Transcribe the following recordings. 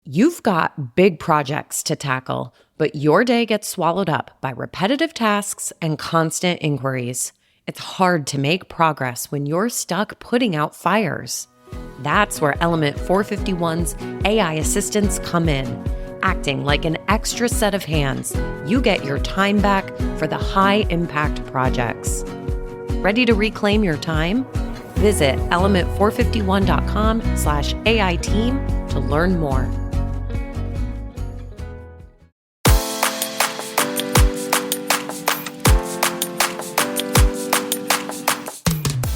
You've got big projects to tackle, but your day gets swallowed up by repetitive tasks and constant inquiries. It's hard to make progress when you're stuck putting out fires. That's where Element 451's AI assistants come in. Acting like an extra set of hands, you get your time back for the high-impact projects. Ready to reclaim your time? Visit element451.com/AI team to learn more.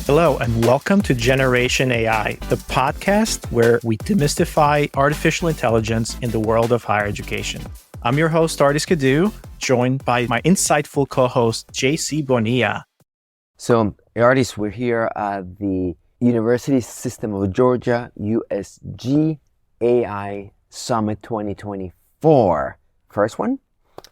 Hello, and welcome to Generation AI, the podcast where we demystify artificial intelligence in the world of higher education. I'm your host, Ardis Kadiu, joined by my insightful co-host, JC Bonilla. So, Ardis, we're here at the University System of Georgia, USG AI Summit 2024. First one.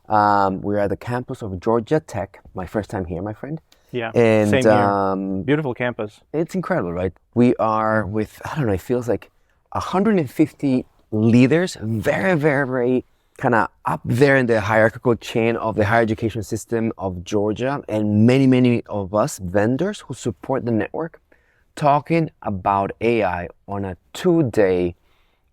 We're at the campus of Georgia Tech. My first time here, my friend. Yeah, and same here. Beautiful campus. It's incredible, right? We are with, it feels like 150 leaders, very kind of up there in the hierarchical chain of the higher education system of Georgia, and many of us vendors who support the network, talking about AI on a 2-day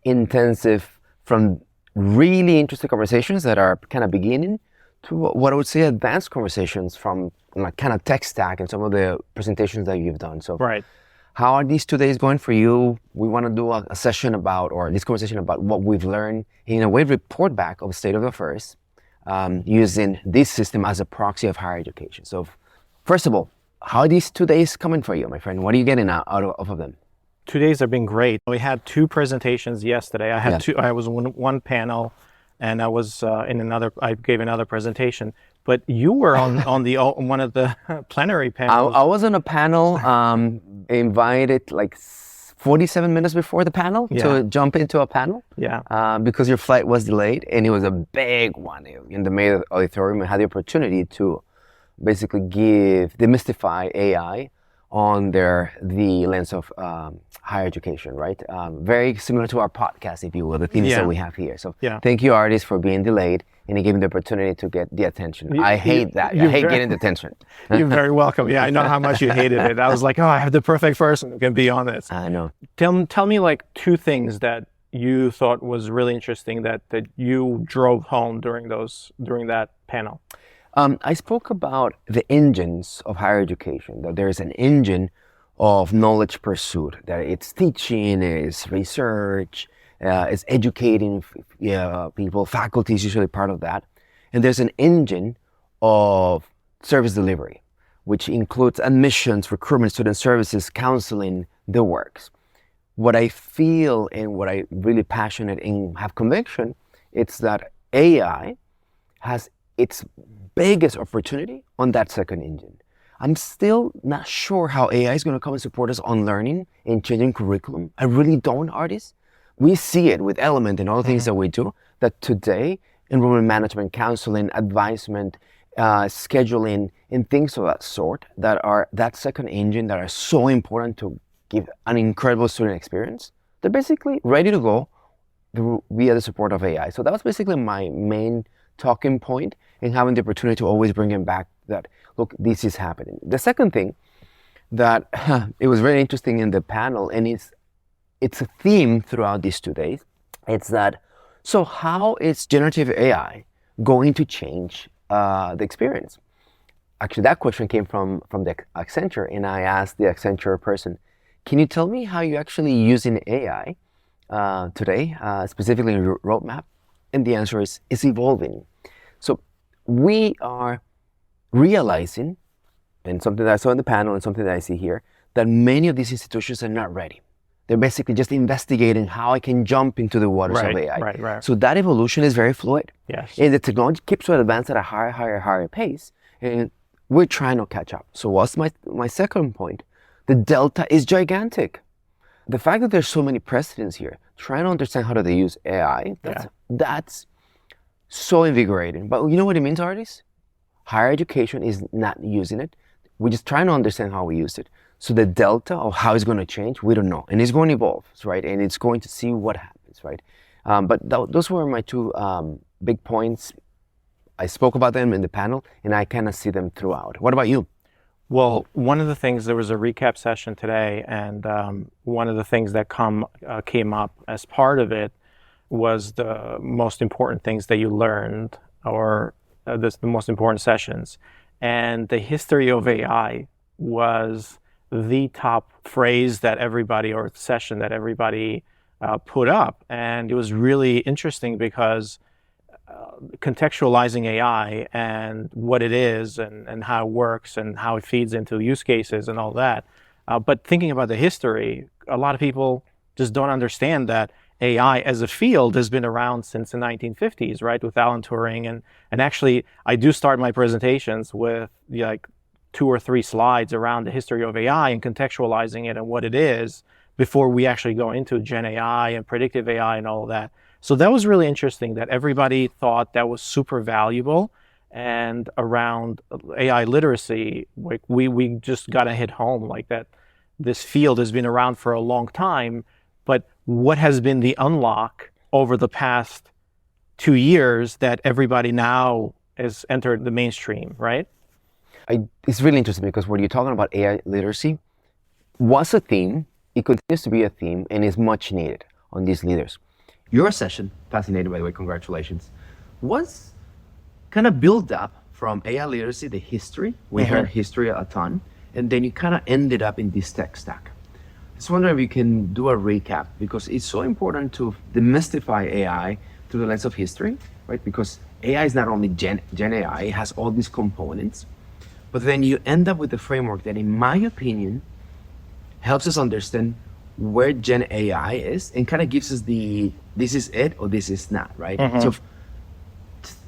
intensive, from really interesting conversations that are kind of beginning to what I would say advanced conversations from like kind of tech stack and some of the presentations that you've done. So right. How are these 2 days going for you? We want to do a session about, or this conversation about what we've learned, in a way report back of state of affairs, using this system as a proxy of higher education. So first of all, how are these 2 days coming for you, my friend? What are you getting out of them? 2 days have been great. We had 2 presentations yesterday. I had two. I was one panel, and I was I gave another presentation. But you were on one of the plenary panels. I was on a panel, invited like 47 minutes before the panel to jump into a panel. Yeah. Because your flight was delayed, and it was a big one in the main auditorium. I had the opportunity to basically demystify AI on the lens of higher education, right? Very similar to our podcast, if you will, the themes that we have here. So thank you, Ardis, for being delayed and giving the opportunity to get the attention. I hate that. I hate getting the attention. You're very welcome. Yeah, I know how much you hated it. I was like, I have the perfect person who can be on this. I know. Tell me like 2 things that you thought was really interesting that you drove home during that panel. I spoke about the engines of higher education, that there's an engine of knowledge pursuit, that it's teaching, it's research, it's educating people, faculty is usually part of that. And there's an engine of service delivery, which includes admissions, recruitment, student services, counseling, the works. What I feel and what I'm really passionate and have conviction, it's that AI has its biggest opportunity on that second engine. I'm still not sure how AI is going to come and support us on learning and changing curriculum. I really don't, Ardis. We see it with Element and all the things that we do, that today, enrollment management, counseling, advisement, scheduling, and things of that sort that are that second engine that are so important to give an incredible student experience, they're basically ready to go via the support of AI. So that was basically my main talking point, and having the opportunity to always bring him back that, look, this is happening. The second thing that it was very interesting in the panel, and it's a theme throughout these 2 days, it's that, so how is generative AI going to change the experience? Actually, that question came from the Accenture, and I asked the Accenture person, can you tell me how you're actually using AI today, specifically in your roadmap? And the answer is, it's evolving. So we are realizing, and something that I saw in the panel and something that I see here, that many of these institutions are not ready. They're basically just investigating how I can jump into the waters of AI. Right. So that evolution is very fluid. Yes. And the technology keeps to advance at a higher pace. And we're trying to catch up. So what's my second point? The delta is gigantic. The fact that there's so many precedents here, trying to understand how do they use AI, that's so invigorating. But you know what it means, Ardis? Higher education is not using it. We're just trying to understand how we use it. So the delta of how it's going to change, we don't know. And it's going to evolve, right? And it's going to see what happens, right? But those were my two big points. I spoke about them in the panel, and I kind of see them throughout. What about you? Well, one of the things, there was a recap session today, and one of the things that came up as part of it was the most important things that you learned, or the most important sessions. And the history of AI was the top phrase that everybody, or session that everybody put up. And it was really interesting because contextualizing AI and what it is and how it works and how it feeds into use cases and all that. But thinking about the history, a lot of people just don't understand that AI as a field has been around since the 1950s, right? With Alan Turing. And actually, I do start my presentations with like 2 or 3 slides around the history of AI and contextualizing it and what it is before we actually go into Gen AI and predictive AI and all of that. So that was really interesting that everybody thought that was super valuable. And around AI literacy, like we just got to hit home like that. This field has been around for a long time, but what has been the unlock over the past 2 years that everybody now has entered the mainstream, right? It's really interesting because when you're talking about AI literacy, was a theme, it continues to be a theme, and is much needed on these leaders. Your session, fascinating by the way, congratulations, was kind of built up from AI literacy, the history. We heard history a ton, and then you kind of ended up in this tech stack. I just wondering if you can do a recap, because it's so important to demystify AI through the lens of history, right? Because AI is not only Gen AI, it has all these components, but then you end up with a framework that, in my opinion, helps us understand where Gen AI is and kind of gives us this is it or this is not, right? So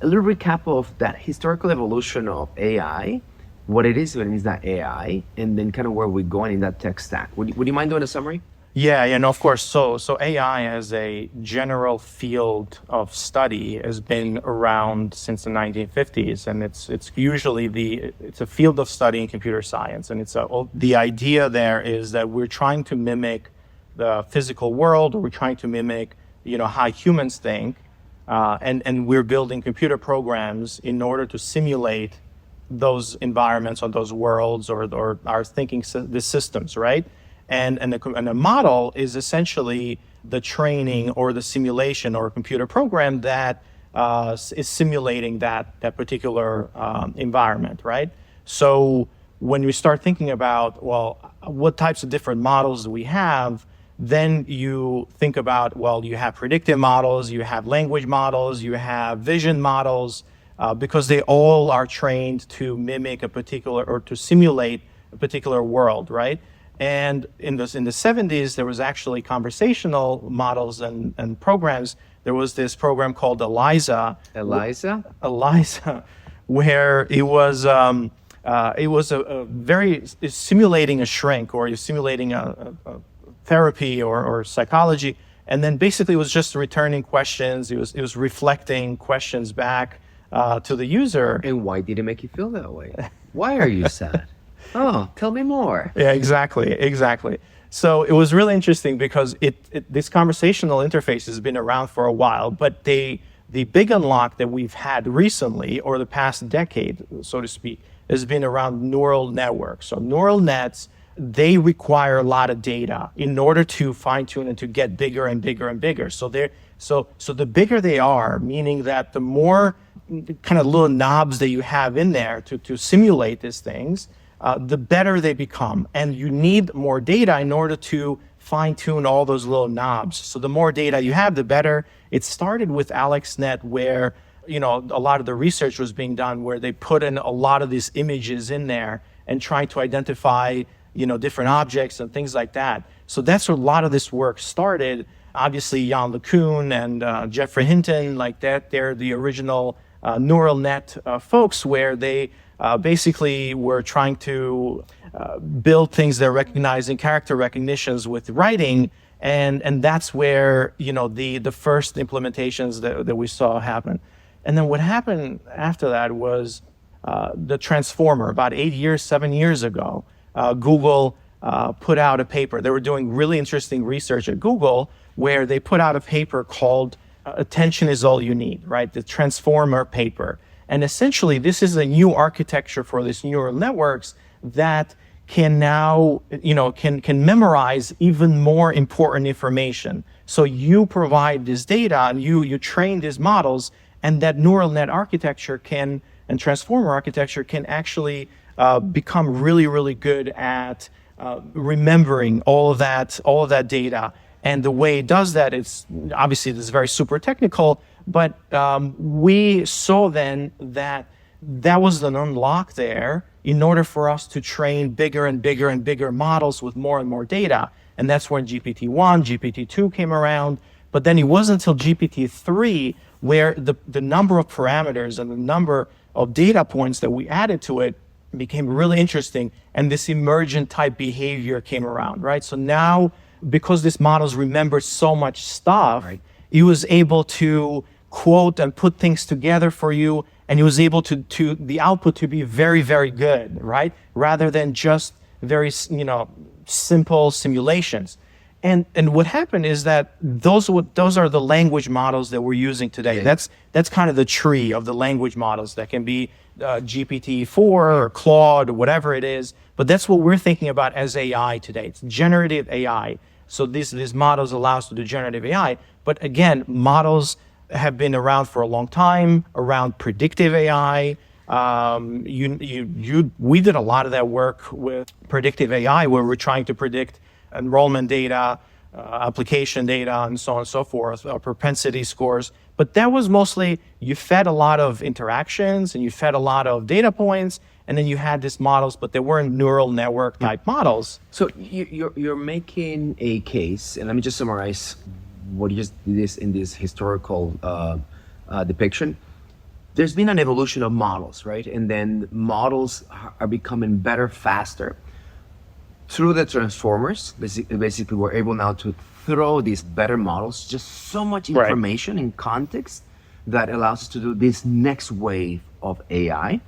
a little recap of that historical evolution of AI, what it is when it's not AI, and then kind of where we're going in that tech stack. Would you mind doing a summary? Yeah, no, of course. So AI as a general field of study has been around since the 1950s, and it's usually it's a field of study in computer science, and the idea there is that we're trying to mimic the physical world, or we're trying to mimic, how humans think, and we're building computer programs in order to simulate those environments or those worlds or our thinking the systems, right? And a model is essentially the training or the simulation or a computer program that is simulating that particular environment, right? So when we start thinking about, well, what types of different models do we have, then you think about, well, you have predictive models, you have language models, you have vision models, because they all are trained to mimic a particular or to simulate a particular world, right? And in the 70s, there was actually conversational models and programs. There was this program called ELIZA. ELIZA, where it was simulating a shrink, or you're simulating a therapy or psychology, and then basically it was just returning questions. It was reflecting questions back to the user. And why did it make you feel that way? Why are you sad? Oh, tell me more. Yeah, exactly. So it was really interesting because this conversational interface has been around for a while, but the big unlock that we've had recently, or the past decade, so to speak, has been around neural networks. So neural nets, they require a lot of data in order to fine tune and to get bigger and bigger and bigger. So the bigger they are, meaning that the more kind of little knobs that you have in there to simulate these things, the better they become. And you need more data in order to fine tune all those little knobs. So the more data you have, the better. It started with AlexNet, where a lot of the research was being done, where they put in a lot of these images in there and trying to identify different objects and things like that. So that's where a lot of this work started. Obviously, Jan LeCun and Geoffrey Hinton, like that, they're the original neural net folks, where they basically were trying to build things that are recognizing character recognitions with writing, and that's where the first implementations that we saw happen. And then what happened after that was the transformer. About 7 years ago, Google put out a paper. They were doing really interesting research at Google, where they put out a paper called attention is all you need, right? The transformer paper. And essentially, this is a new architecture for these neural networks that can now, can memorize even more important information. So you provide this data and you train these models, and that neural net architecture and transformer architecture can actually become really, really good at remembering all of that data. And the way it does that, it's obviously this is very super technical, but we saw then that was an unlock there in order for us to train bigger and bigger and bigger models with more and more data. And that's when GPT-1, GPT-2 came around. But then it wasn't until GPT-3 where the number of parameters and the number of data points that we added to it became really interesting. And this emergent type behavior came around, right? So now, because these models remember so much stuff, right, it was able to quote and put things together for you, and it was able to the output to be very, very good, right? Rather than just very, simple simulations. And what happened is that those are the language models that we're using today. Yeah. That's kind of the tree of the language models that can be GPT-4 or Claude or whatever it is. But that's what we're thinking about as AI today. It's generative AI. So these models allow us to do generative AI. But again, models have been around for a long time, around predictive AI. We did a lot of that work with predictive AI, where we're trying to predict enrollment data, application data, and so on and so forth, propensity scores. But that was mostly, you fed a lot of interactions and you fed a lot of data points, and then you had these models, but they weren't neural network type models. So you're making a case, and let me just summarize what you just did in this historical depiction. There's been an evolution of models, right? And then models are becoming better, faster. Through the transformers, basically we're able now to throw these better models, just so much information and context that allows us to do this next wave of AI,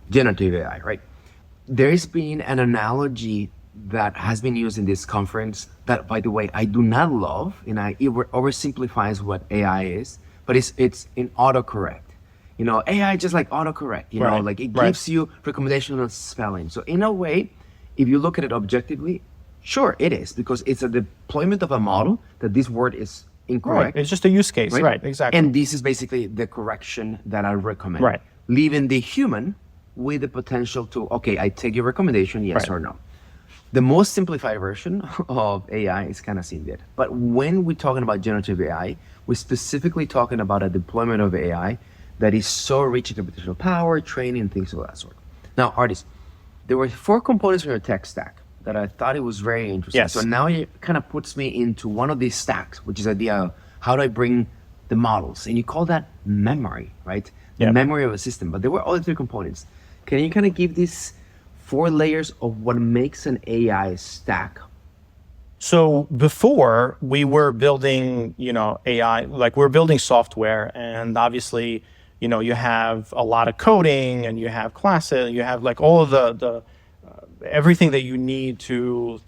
generative AI, right? There's been an analogy that has been used in this conference that, by the way, I do not love, and it oversimplifies what AI is, but it's in autocorrect. AI just like autocorrect, like it gives you recommendation on spelling. So in a way, if you look at it objectively, sure, it is, because it's a deployment of a model that this word is incorrect. Right. It's just a use case, right? Exactly. And this is basically the correction that I recommend. Right. Leaving the human with the potential to, okay, I take your recommendation, yes or no. The most simplified version of AI is kind of seen there. But when we're talking about generative AI, we're specifically talking about a deployment of AI that is so rich in computational power, training, things of that sort. Now, Ardis, there were 4 components in your tech stack that I thought it was very interesting. Yes. So now it kind of puts me into one of these stacks, which is the idea of how do I bring the models? And you call that memory, right? The memory of a system. But there were other 3 components. Can you kind of give these 4 layers of what makes an AI stack? So before we were building, AI, like we're building software, and obviously, you have a lot of coding, and you have classes, you have like all of the everything that you need to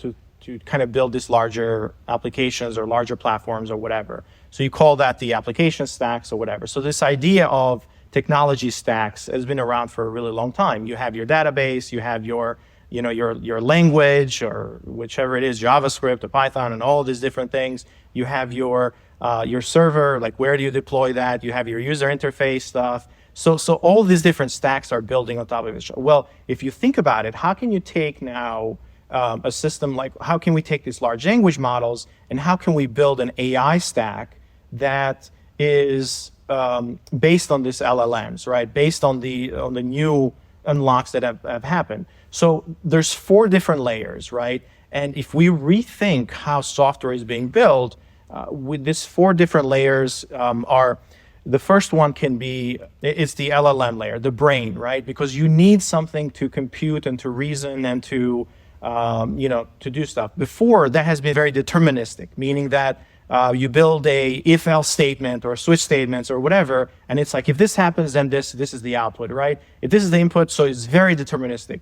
kind of build these larger applications or larger platforms or whatever. So you call that the application stacks or whatever. So this idea of technology stacks has been around for a really long time. You have your database, you have your language, or whichever it is, JavaScript or Python, and all these different things. You have your server, like where do you deploy that? You have your user interface stuff. So all these different stacks are building on top of each other. Well, if you think about it, how can you take now a system like, how can we take these large language models and how can we build an AI stack that is based on these LLMs, right? Based on the new unlocks that have happened. So there's 4 different layers, right? And if we rethink how software is being built, with these 4 different layers the first one can be, it's the LLM layer, the brain, right? Because you need something to compute and to reason and to do stuff. Before, that has been very deterministic, meaning that you build a if-else statement or switch statements or whatever, and it's like, if this happens, then this is the output, right? If this is the input, so it's very deterministic,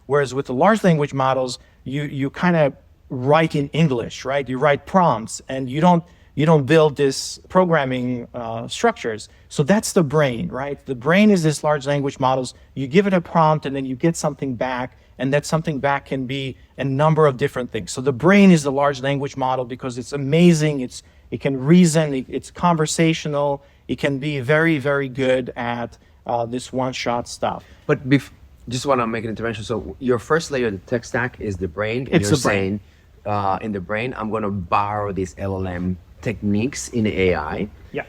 Whereas with the large language models, you kind of write in English, right? You write prompts, and you don't You don't build this programming structures. So that's the brain, right? The brain is this large language models. You give it a prompt and then you get something back, and that something back can be a number of different things. So the brain is the large language model because it's amazing. It can reason, it's conversational. It can be very, very good at this one-shot stuff. But just want to make an intervention. So your first layer of the tech stack is the brain. And It's you're the brain. saying, in the brain, I'm going to borrow these LLM techniques in AI. Yeah.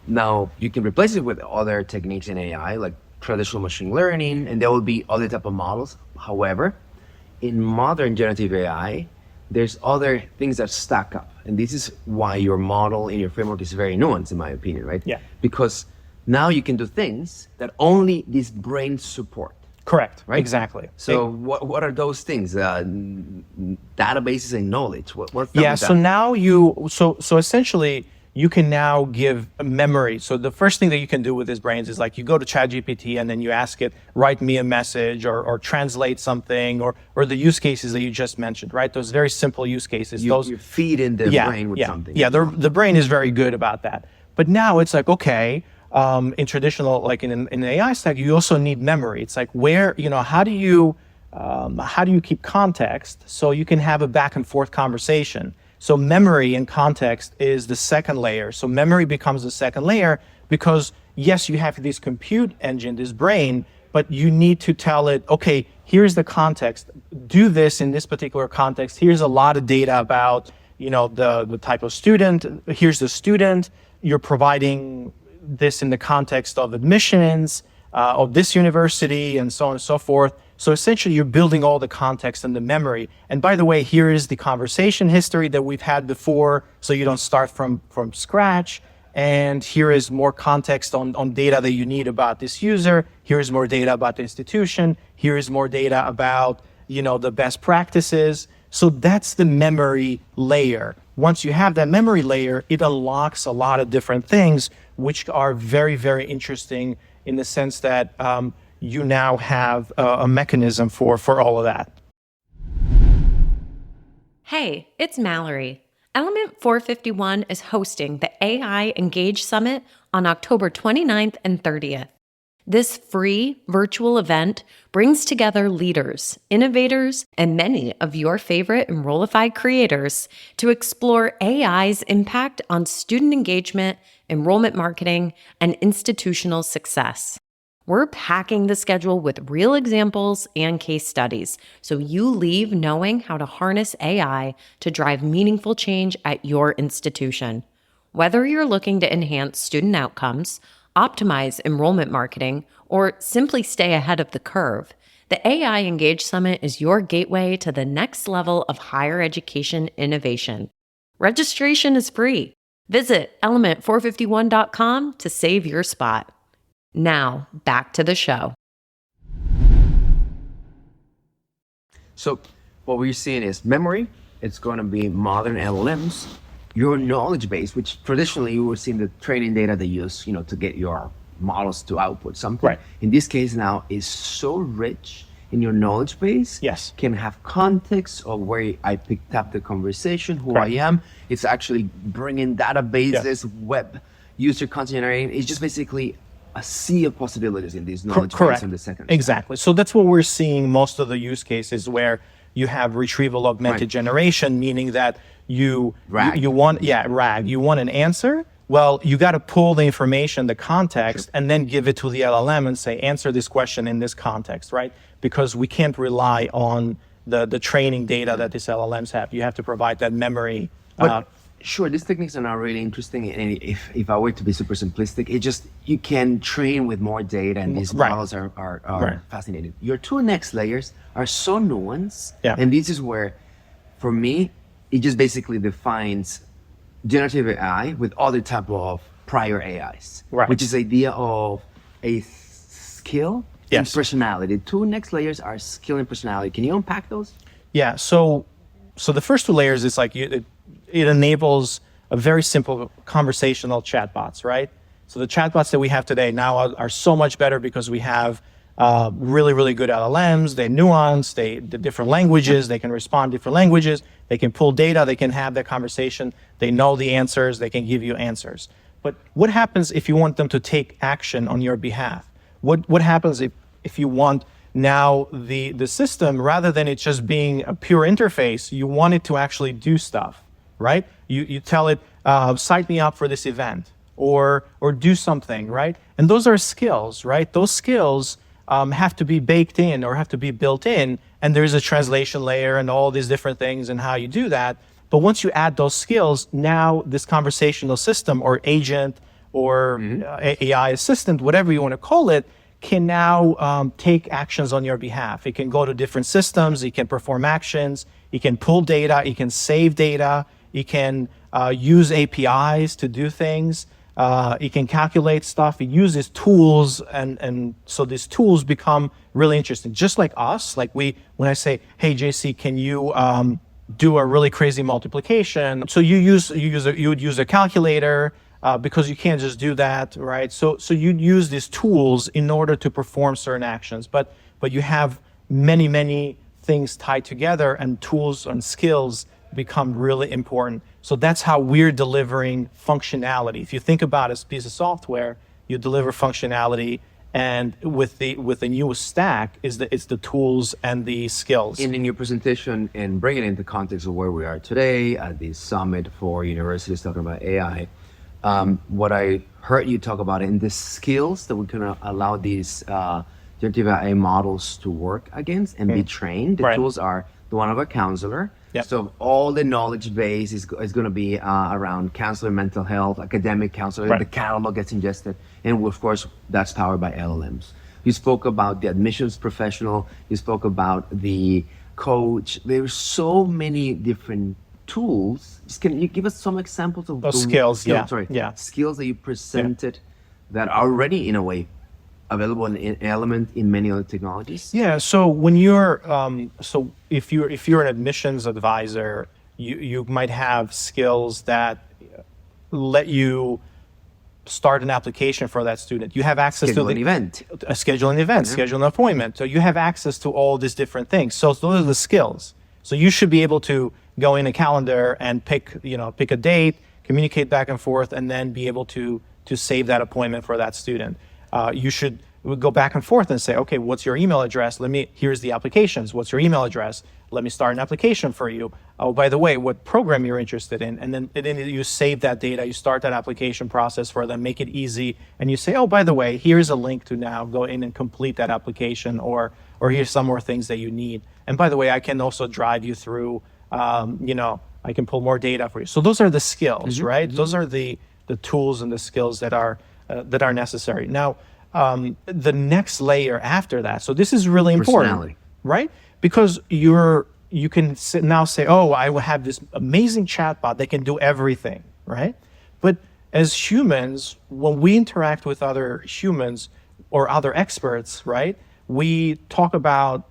Now, you can replace it with other techniques in AI, like traditional machine learning, and there will be other type of models. However, in modern generative AI, there's other things that stack up. And this is why your model in your framework is very nuanced, in my opinion, right? Yeah. Because now you can do things that only this brain support. Correct. Right? Exactly. So what are those things? Databases and knowledge. What's Yeah. So now so essentially you can now give a memory. So the first thing that you can do with this brains is like you go to ChatGPT and then you ask it, write me a message or translate something or the use cases that you just mentioned, right? Those very simple use cases. You feed in the brain with something. Yeah. The brain is very good about that. But now it's like, okay, in traditional, like in the AI stack, you also need memory. It's like where, how do you keep context so you can have a back and forth conversation? So memory and context is the second layer. So memory becomes the second layer because yes, you have this compute engine, this brain, but you need to tell it, okay, here's the context. Do this in this particular context. Here's a lot of data about, the type of student. Here's the student. You're providing this in the context of admissions of this university and so on and so forth. So essentially you're building all the context and the memory. And by the way, here is the conversation history that we've had before. So you don't start from scratch. And here is more context on data that you need about this user. Here is more data about the institution. Here is more data about, the best practices. So that's the memory layer. Once you have that memory layer, it unlocks a lot of different things, which are very, very interesting in the sense that you now have a mechanism for all of that. Hey, it's Mallory. Element 451 is hosting the AI Engage Summit on October 29th and 30th. This free virtual event brings together leaders, innovators, and many of your favorite Enrollify creators to explore AI's impact on student engagement, enrollment marketing, and institutional success. We're packing the schedule with real examples and case studies, so you leave knowing how to harness AI to drive meaningful change at your institution. Whether you're looking to enhance student outcomes, optimize enrollment marketing, or simply stay ahead of the curve, the AI Engage Summit is your gateway to the next level of higher education innovation. Registration is free. Visit element451.com to save your spot. Now, back to the show. So what we're seeing is memory. It's going to be modern LLMs. Your knowledge base, which traditionally you would see in the training data they use, to get your models to output something. Right. In this case now is so rich in your knowledge base. Yes. Can have context of where I picked up the conversation, who Correct. I am. It's actually bringing databases, web user content generating. It's just basically a sea of possibilities in these knowledge base in the second. Exactly. So that's what we're seeing most of the use cases where you have retrieval augmented generation, meaning that you want an answer. Well, you got to pull the information, the context, and then give it to the LLM and say, answer this question in this context, right? Because we can't rely on the training data that these LLMs have. You have to provide that memory. Sure, these techniques are not really interesting. And if I were to be super simplistic, it just, you can train with more data and these models are fascinating. Your two next layers are so nuanced. Yeah. And this is where, for me, it just basically defines generative AI with other type of prior AIs, which is the idea of a skill and personality. Two next layers are skill and personality. Can you unpack those? Yeah. So the first two layers is like it enables a very simple conversational chatbots, right? So the chatbots that we have today now are so much better because we have really, really good LLMs. They nuance, the different languages, they can respond different languages, they can pull data, they can have that conversation, they know the answers, they can give you answers. But what happens if you want them to take action on your behalf? What happens if you want now the system, rather than it just being a pure interface, you want it to actually do stuff, right? You tell it, sign me up for this event, or do something, right? And those are skills, right? Those skills have to be baked in or have to be built in, and there's a translation layer and all these different things and how you do that. But once you add those skills, now this conversational system or agent or AI assistant, whatever you want to call it, can now take actions on your behalf. It can go to different systems, it can perform actions, it can pull data, it can save data, it can use APIs to do things, it can calculate stuff, it uses tools, and so these tools become really interesting. Just like us, like when I say, hey JC, can you do a really crazy multiplication? So you would use a calculator, because you can't just do that, right? So you use these tools in order to perform certain actions, but you have many things tied together, and tools and skills become really important. So that's how we're delivering functionality. If you think about it as a piece of software, you deliver functionality, and with the newest stack it's the tools and the skills. In your presentation, and bringing it into context of where we are today at the summit for universities talking about AI, what I heard you talk about in the skills that we can allow these generative AI models to work against and be trained. The tools are the one of a counselor. Yep. So all the knowledge base is going to be around counselor, mental health, academic counselor. The catalog gets ingested, and of course that's powered by LLMs. You spoke about the admissions professional. You spoke about the coach. There's so many different tools. Can you give us some examples of those skills? Skills that you presented that are already in a way available in element in many other technologies? Yeah. So when you're if you're an admissions advisor, you might have skills that let you start an application for that student. You have access to an event, schedule an event, schedule an appointment. So you have access to all these different things. So those are the skills. So you should be able to go in a calendar and pick a date, communicate back and forth, and then be able to save that appointment for that student. You should go back and forth and say, okay, what's your email address? Here's the applications. What's your email address? Let me start an application for you. Oh, by the way, what program you're interested in? And then you save that data, you start that application process for them, make it easy. And you say, oh, by the way, here's a link to now go in and complete that application, or here's some more things that you need. And by the way, I can also drive you through, I can pull more data for you. So those are the skills, right? Those are the tools and the skills that are necessary. Now, the next layer after that. So this is really important, right? Because you can now say, oh, I will have this amazing chatbot that can do everything, right? But as humans, when we interact with other humans or other experts, right? We talk about,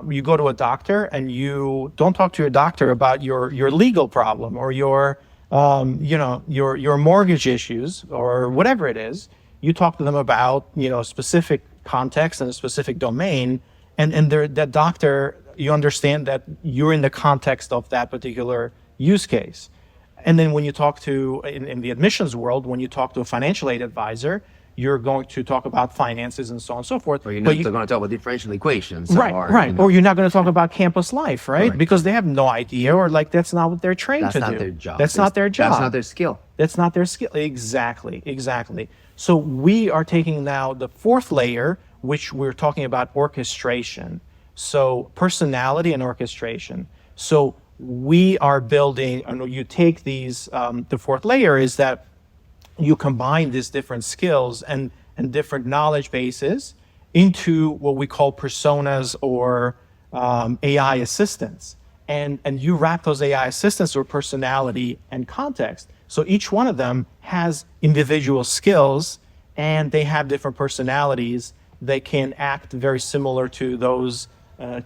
you go to a doctor and you don't talk to your doctor about your legal problem or your mortgage issues or whatever it is. You talk to them about, specific context and a specific domain, and that doctor, you understand that you're in the context of that particular use case. And then when you talk to, in the admissions world, when you talk to a financial aid advisor, you're going to talk about finances and so on and so forth. Or you're not going to talk about differential equations. Right. Or you're not going to talk about campus life, right? Because they have no idea, or that's not what they're trained to do. That's not their job. That's not their job. That's not their skill. That's not their skill. Exactly. So we are taking now the fourth layer, which we're talking about orchestration. So personality and orchestration. So we are building, and you take these, the fourth layer is that you combine these different skills and different knowledge bases into what we call personas or AI assistants. And you wrap those AI assistants with personality and context. So each one of them has individual skills and they have different personalities. They can act very similar to those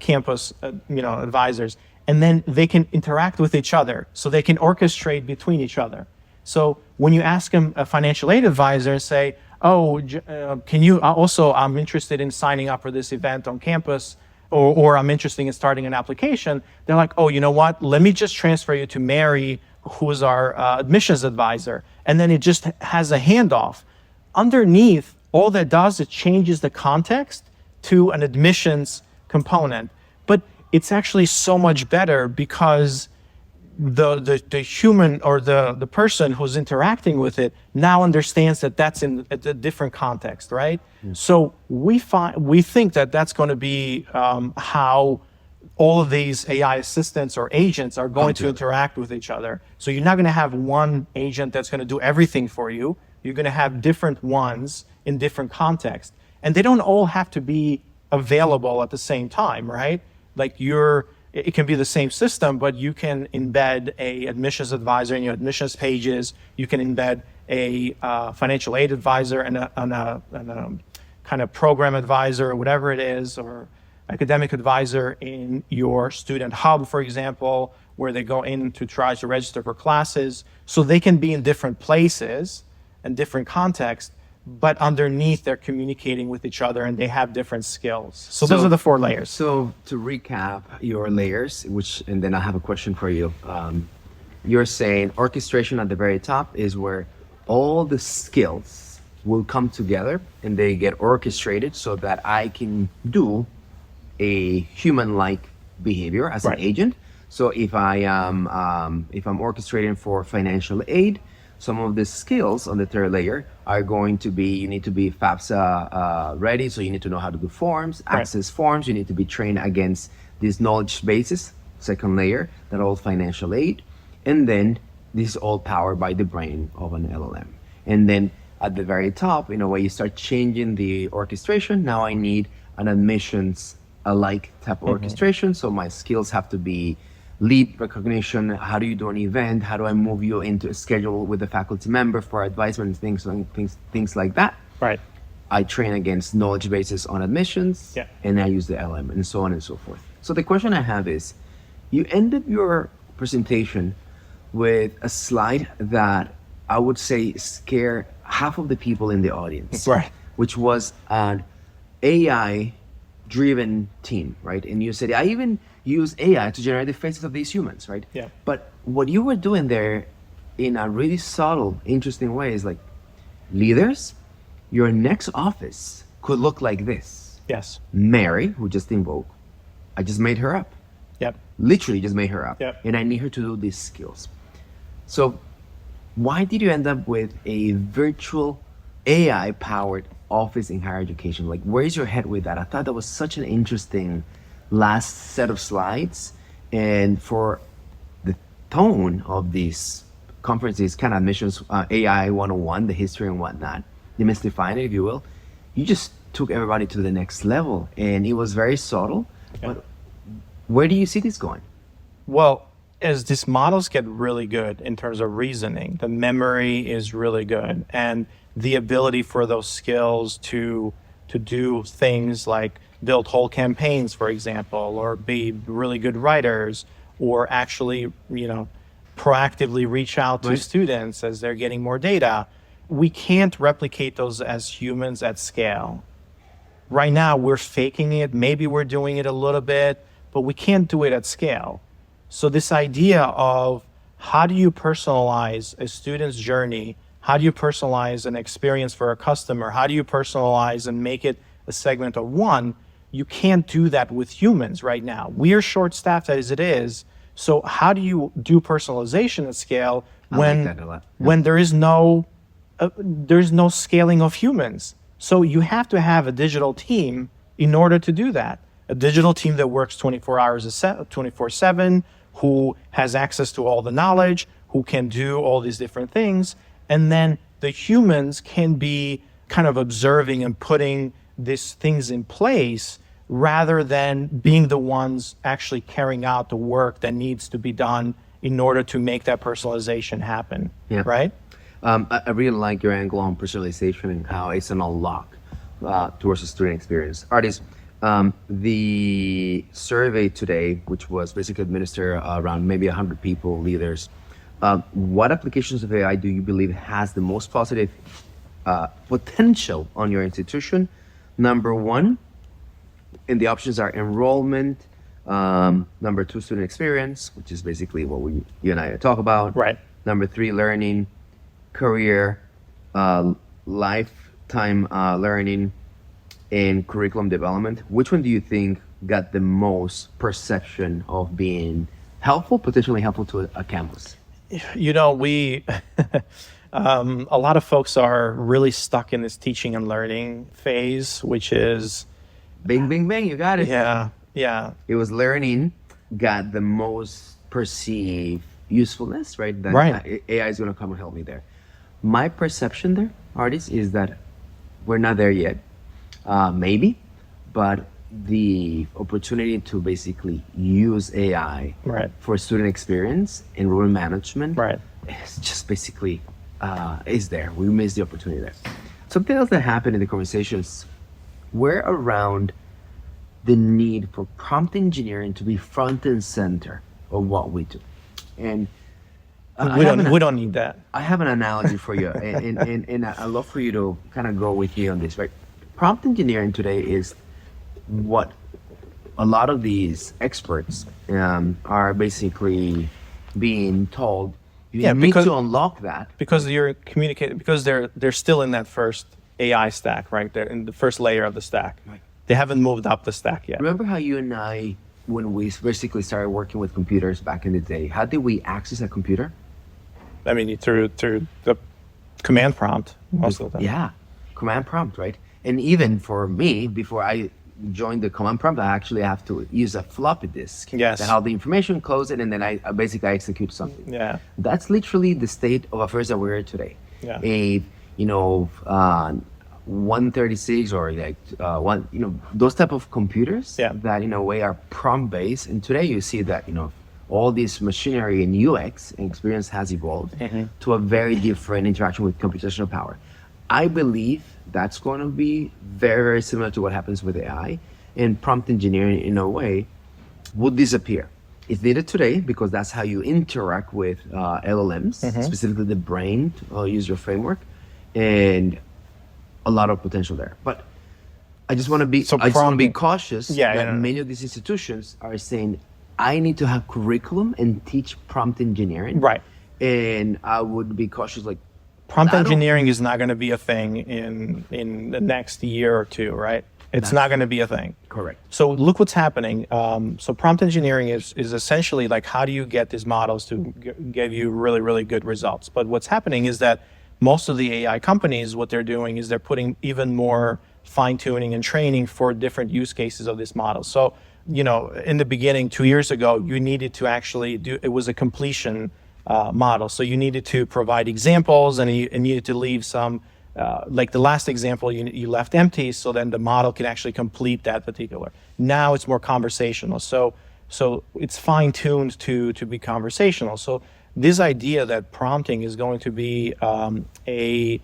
campus advisors. And then they can interact with each other. So they can orchestrate between each other. So when you ask them, a financial aid advisor, say, can you also, I'm interested in signing up for this event on campus, or I'm interested in starting an application. They're like, oh, you know what? Let me just transfer you to Mary, who is our admissions advisor. And then it just has a handoff. Underneath, all that does, it changes the context to an admissions component. But it's actually so much better because the human or the person who's interacting with it now understands that that's in a different context, right? So we think that that's going to be how all of these AI assistants or agents are going to interact with each other. So you're not going to have one agent that's going to do everything for you. You're going to have different ones in different contexts, and they don't all have to be available at the same time, right? Like it can be the same system, but you can embed a admissions advisor in your admissions pages. You can embed a financial aid advisor and a kind of program advisor or whatever it is, or academic advisor in your student hub, for example, where they go in to try to register for classes. So they can be in different places and different contexts, but underneath they're communicating with each other and they have different skills. So those are the 4 layers. So to recap your layers, and then I have a question for you. You're saying orchestration at the very top is where all the skills will come together and they get orchestrated so that I can do a human-like behavior as an agent. So if I'm orchestrating for financial aid, some of the skills on the 3rd layer are going to be, you need to be FAFSA ready, so you need to know how to do forms, access forms, you need to be trained against these knowledge bases, 2nd layer, that all financial aid. And then this is all powered by the brain of an LLM. And then at the very top, in a way, you start changing the orchestration. Now I need an admissions-alike type of orchestration, so my skills have to be lead recognition. How do you do an event? How do I move you into a schedule with a faculty member for advisement, things like that? Right. I train against knowledge bases on admissions, and I use the LM and so on and so forth. So the question I have is, you ended your presentation with a slide that I would say scare half of the people in the audience, which was an AI-driven team, right? And you said, I even use AI to generate the faces of these humans, right? Yeah. But what you were doing there in a really subtle, interesting way is like, leaders, your next office could look like this. Yes. Mary, who just invoked, I just made her up. Yep. Literally just made her up. Yep. And I need her to do these skills. So why did you end up with a virtual AI-powered office in higher education? Like, where's your head with that? I thought that was such an interesting last set of slides, and for the tone of these conferences, kind of admissions, AI 101, the history and whatnot, demystifying it, if you will, you just took everybody to the next level, and it was very subtle. But where do you see this going? Well, as these models get really good in terms of reasoning, the memory is really good, and the ability for those skills to do things like build whole campaigns, for example, or be really good writers, or actually, proactively reach out to students as they're getting more data. We can't replicate those as humans at scale. Right now, we're faking it. Maybe we're doing it a little bit, but we can't do it at scale. So this idea of how do you personalize a student's journey? How do you personalize an experience for a customer? How do you personalize and make it a segment of one? You can't do that with humans right now. We are short-staffed as it is. So how do you do personalization at scale when there is no scaling of humans? So you have to have a digital team in order to do that. A digital team that works 24/7, who has access to all the knowledge, who can do all these different things. And then the humans can be kind of observing and putting these things in place rather than being the ones actually carrying out the work that needs to be done in order to make that personalization happen, right? I really like your angle on personalization and how it's an unlock towards the student experience. Ardis, the survey today, which was basically administered around maybe 100 people, leaders, what applications of AI do you believe has the most positive potential on your institution. Number one, and the options are enrollment. Number two, student experience, which is basically what you and I talk about. Right. Number three, learning, career, lifetime learning, and curriculum development. Which one do you think got the most perception of being helpful, potentially helpful to a campus? You know, we, a lot of folks are really stuck in this teaching and learning phase, which is... Bing, bing, bing, you got it. Yeah. It was learning got the most perceived usefulness, right? That Right. AI is going to come and help me there. My perception there, Ardis, is that we're not there yet. Maybe, but the opportunity to basically use AI Right. for student experience, enrollment management, Right. is just basically is there. We missed the opportunity there. Something else that happened in the conversations were around the need for prompt engineering to be front and center of what we do. And We don't need that. I have an analogy for you, and I'd love for you to kind of go with me on this, right? Prompt engineering today is what a lot of these experts are basically being told. You need to unlock that. Because you're communicating, because they're still in that first AI stack, right? They're in the first layer of the stack. Right. They haven't moved up the stack yet. Remember how you and I, when we basically started working with computers back in the day, how did we access a computer? I mean, through the command prompt most of the time. Yeah, command prompt, right? And even for me, before I joined the command prompt, I actually have to use a floppy disk Yes. to have the information, close it, and then I basically execute something. Yeah. That's literally the state of affairs that we're in today. Yeah. 136 or like those type of computers Yeah. that in a way are prompt based. And today you see that all this machinery and UX and experience has evolved to a very different interaction with computational power. I believe that's going to be very, very similar to what happens with AI, and prompt engineering in a way would disappear. It's needed today because that's how you interact with LLMs, specifically the brain user framework, and a lot of potential there. But I just want to be cautious that many of these institutions are saying, I need to have curriculum and teach prompt engineering. Right. And I would be cautious, like, Prompt engineering is not going to be a thing in the next year or two, right? It's not going to be a thing. Correct. So look what's happening. So prompt engineering is essentially like, how do you get these models to give you really, really good results? But what's happening is that most of the AI companies, what they're doing is they're putting even more fine tuning and training for different use cases of this model. So, in the beginning, 2 years ago, you needed to actually it was a completion model. So you needed to provide examples and you needed to leave some, like the last example, you left empty, so then the model can actually complete that particular. Now it's more conversational. So it's fine tuned to be conversational. So this idea that prompting is going to be the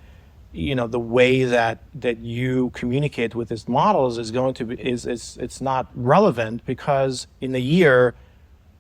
way that you communicate with these models is going to be, it's not relevant, because in a year,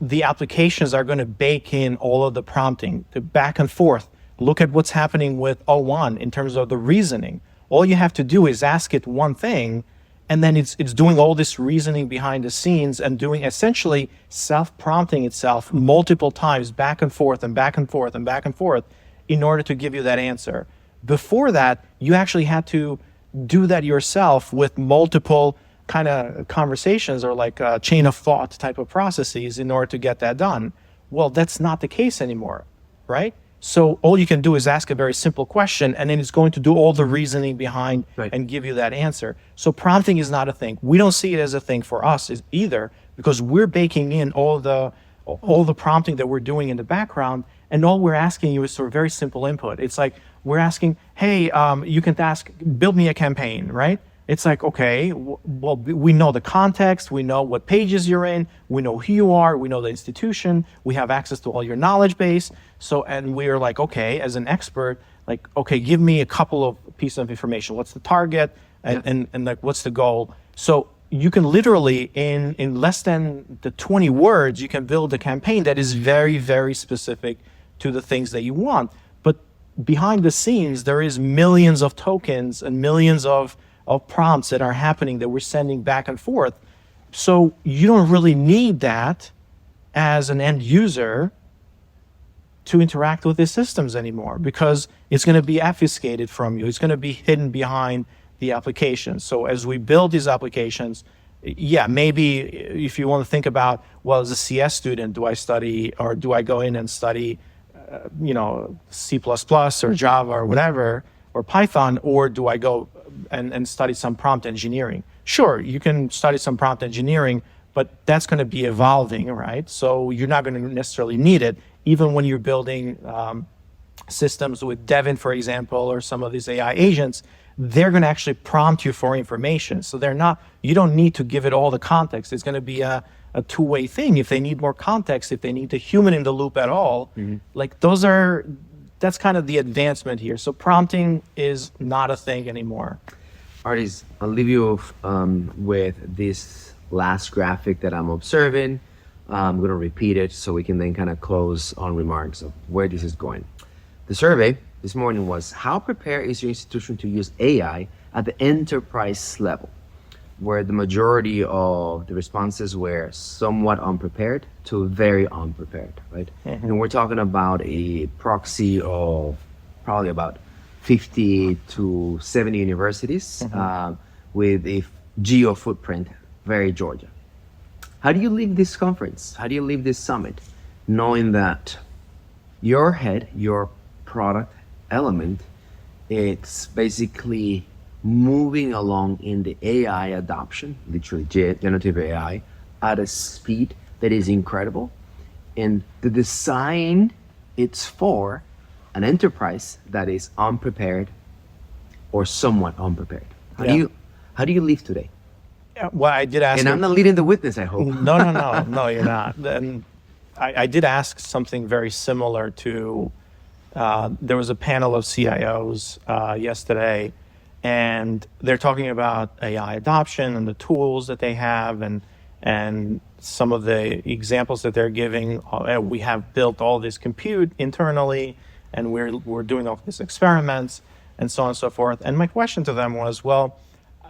the applications are going to bake in all of the prompting, the back and forth. Look at what's happening with O1 in terms of the reasoning. All you have to do is ask it one thing, and then it's doing all this reasoning behind the scenes and doing essentially self-prompting itself multiple times, back and forth and back and forth and back and forth, in order to give you that answer. Before that, you actually had to do that yourself with multiple kind of conversations, or like a chain of thought type of processes, in order to get that done. Well, that's not the case anymore, right? So all you can do is ask a very simple question, and then it's going to do all the reasoning behind and give you that answer. So prompting is not a thing. We don't see it as a thing for us either, because we're baking in all the prompting that we're doing in the background, and all we're asking you is sort of very simple input. It's like we're asking, hey, you can ask, build me a campaign, right? It's like, okay, well, we know the context, we know what pages you're in, we know who you are, we know the institution, we have access to all your knowledge base. So, and we're like, okay, as an expert, like, okay, give me a couple of pieces of information. What's the target? And like, what's the goal? So you can literally, in less than the 20 words, you can build a campaign that is very, very specific to the things that you want. But behind the scenes, there is millions of tokens and millions of prompts that are happening that we're sending back and forth. So you don't really need that as an end user to interact with these systems anymore, because it's going to be obfuscated from you. It's going to be hidden behind the application. So as we build these applications, yeah, maybe if you want to think about, well, as a CS student, do I study, or do I go in and study, C++ or Java or whatever, or Python, or do I go and study some prompt engineering? Sure, you can study some prompt engineering, but that's going to be evolving, right? So you're not going to necessarily need it, even when you're building systems with Devin, for example, or some of these AI agents. They're going to actually prompt you for information. So you don't need to give it all the context. It's going to be a two-way thing. If they need more context, if they need the human in the loop at all, that's kind of the advancement here. So prompting is not a thing anymore. Ardis, I'll leave you with this last graphic that I'm observing. I'm going to repeat it so we can then kind of close on remarks of where this is going. The survey this morning was, how prepared is your institution to use AI at the enterprise level, where the majority of the responses were somewhat unprepared to very unprepared, right? Mm-hmm. And we're talking about a proxy of probably about 50 to 70 universities, mm-hmm. With a geo footprint, very Georgia. How do you leave this conference? How do you leave this summit, knowing that your head, your product element, it's basically moving along in the AI adoption, literally generative AI, at a speed that is incredible. And the design, it's for an enterprise that is unprepared or somewhat unprepared. How do you leave today? Yeah, well, I did ask. And I'm not leading the witness, I hope. No, you're not. And I did ask something very similar to, there was a panel of CIOs yesterday, and they're talking about AI adoption and the tools that they have, and some of the examples that they're giving. We have built all this compute internally, and we're doing all these experiments, and so on and so forth. And my question to them was, well,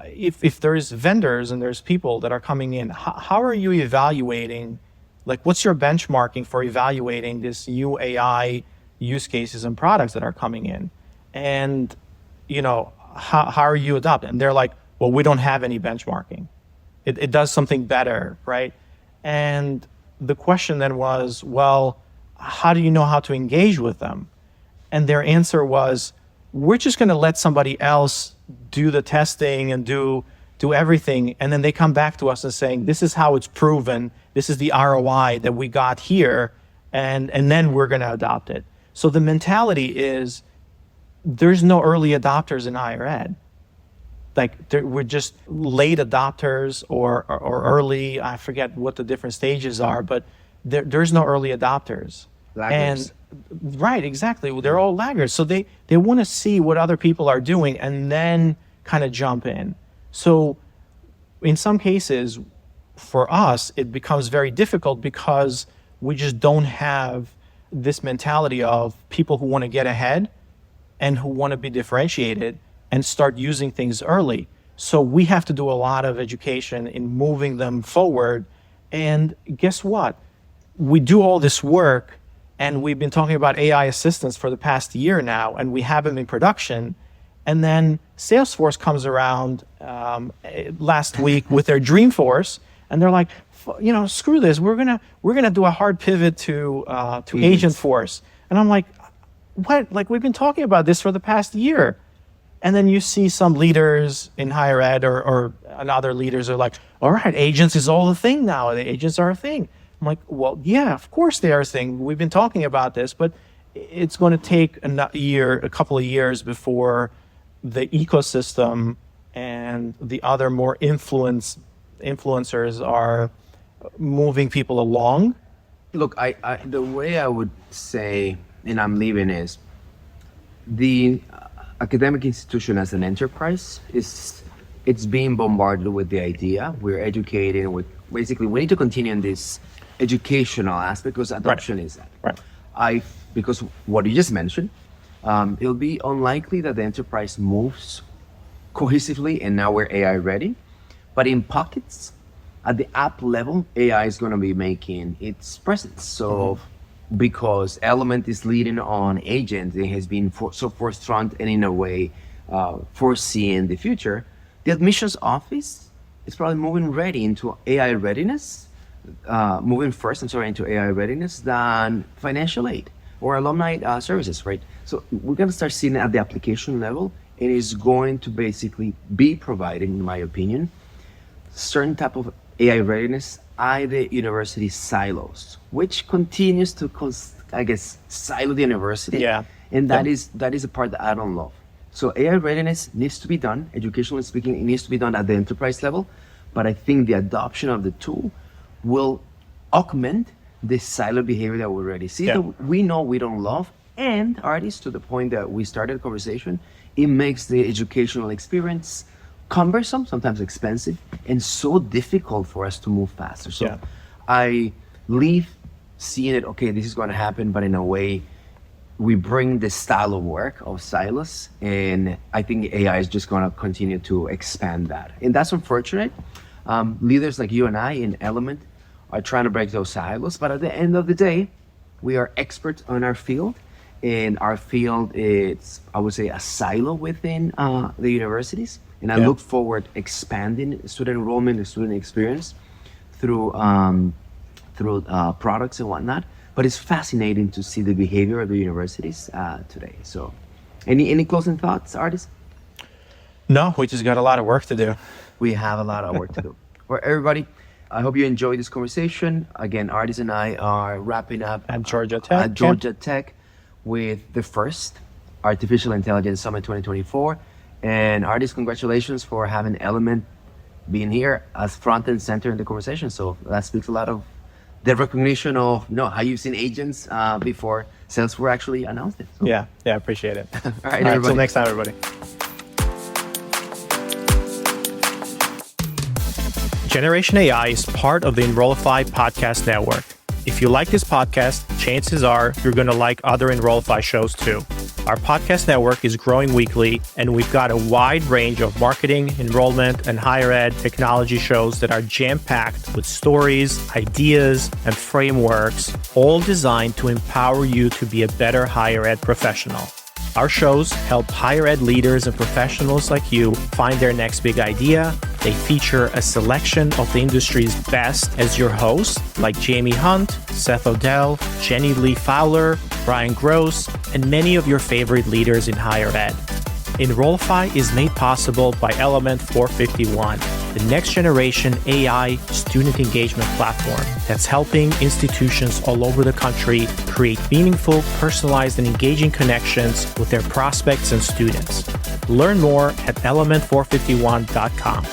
if there's vendors and there's people that are coming in, how are you evaluating, what's your benchmarking for evaluating this new AI use cases and products that are coming in? And, how are you adopting? And they're like, well, we don't have any benchmarking. It does something better, right? And the question then was, well, how do you know how to engage with them? And their answer was, we're just going to let somebody else do the testing and do everything, and then they come back to us and saying, this is how it's proven, this is the ROI that we got here, and then we're going to adopt it. So the mentality is, there's no early adopters in higher ed. We're just late adopters or early, I forget what the different stages are, but there's no early adopters. Laggards. And right, exactly. They're all laggards. So they want to see what other people are doing and then kind of jump in. So in some cases, for us, it becomes very difficult because we just don't have this mentality of people who want to get ahead and who want to be differentiated and start using things early. So we have to do a lot of education in moving them forward. And guess what? We do all this work, and we've been talking about AI assistants for the past year now, and we have them in production. And then Salesforce comes around last week with their Dreamforce, and they're like, screw this. We're gonna do a hard pivot to Agentforce. And I'm like, what? We've been talking about this for the past year. And then you see some leaders in higher ed or other leaders are like, all right, agents is all the thing now. The agents are a thing. I'm like, well, yeah, of course they are a thing. We've been talking about this, but it's going to take a couple of years before the ecosystem and the other more influencers are moving people along. Look, the way I would say, and I'm leaving, is the academic institution as an enterprise it's being bombarded with the idea. We're educating with, basically, we need to continue in this educational aspect because adoption is that. Right. Because what you just mentioned, It'll be unlikely that the enterprise moves cohesively and now we're AI ready. But in pockets, at the app level, AI is going to be making its presence. So because Element is leading on agents, it has been so forefront and in a way foreseeing the future. The admissions office is probably moving into AI readiness, into AI readiness than financial aid or alumni services, right? So we're going to start seeing it at the application level. It is going to basically be providing, in my opinion, certain type of AI readiness at the university silos, which continues to, silo the university. Yeah. And that is a part that I don't love. So AI readiness needs to be done, educationally speaking, it needs to be done at the enterprise level. But I think the adoption of the tool will augment this silo behavior that we already see, that we know we don't love. And Ardis, to the point that we started the conversation, it makes the educational experience cumbersome, sometimes expensive, and so difficult for us to move faster. So I leave seeing it, okay, this is going to happen, but in a way, we bring the style of work of silos, and I think AI is just going to continue to expand that. And that's unfortunate. Leaders like you and I in Element are trying to break those silos, but at the end of the day, we are experts on our field, and our field is, I would say, a silo within the universities. And I look forward expanding student enrollment and student experience through products and whatnot. But it's fascinating to see the behavior of the universities today. So, any closing thoughts, Ardis? No, we just got a lot of work to do. We have a lot of work to do. For everybody, I hope you enjoyed this conversation. Again, Ardis and I are wrapping up At Georgia Tech. With the first Artificial Intelligence Summit 2024. And Ardis, congratulations for having Element being here as front and center in the conversation. So that speaks a lot of the recognition of how you've seen agents before Salesforce actually announced it. So. Yeah, appreciate it. All right, Until next time, everybody. Generation AI is part of the Enrollify podcast network. If you like this podcast, chances are you're going to like other Enrollify shows too. Our podcast network is growing weekly, and we've got a wide range of marketing, enrollment, and higher ed technology shows that are jam-packed with stories, ideas, and frameworks, all designed to empower you to be a better higher ed professional. Our shows help higher ed leaders and professionals like you find their next big idea. They feature a selection of the industry's best as your hosts, like Jamie Hunt, Seth Odell, Jenny Lee Fowler, Brian Gross, and many of your favorite leaders in higher ed. Enrollify is made possible by Element 451, the next generation AI student engagement platform that's helping institutions all over the country create meaningful, personalized, and engaging connections with their prospects and students. Learn more at element451.com.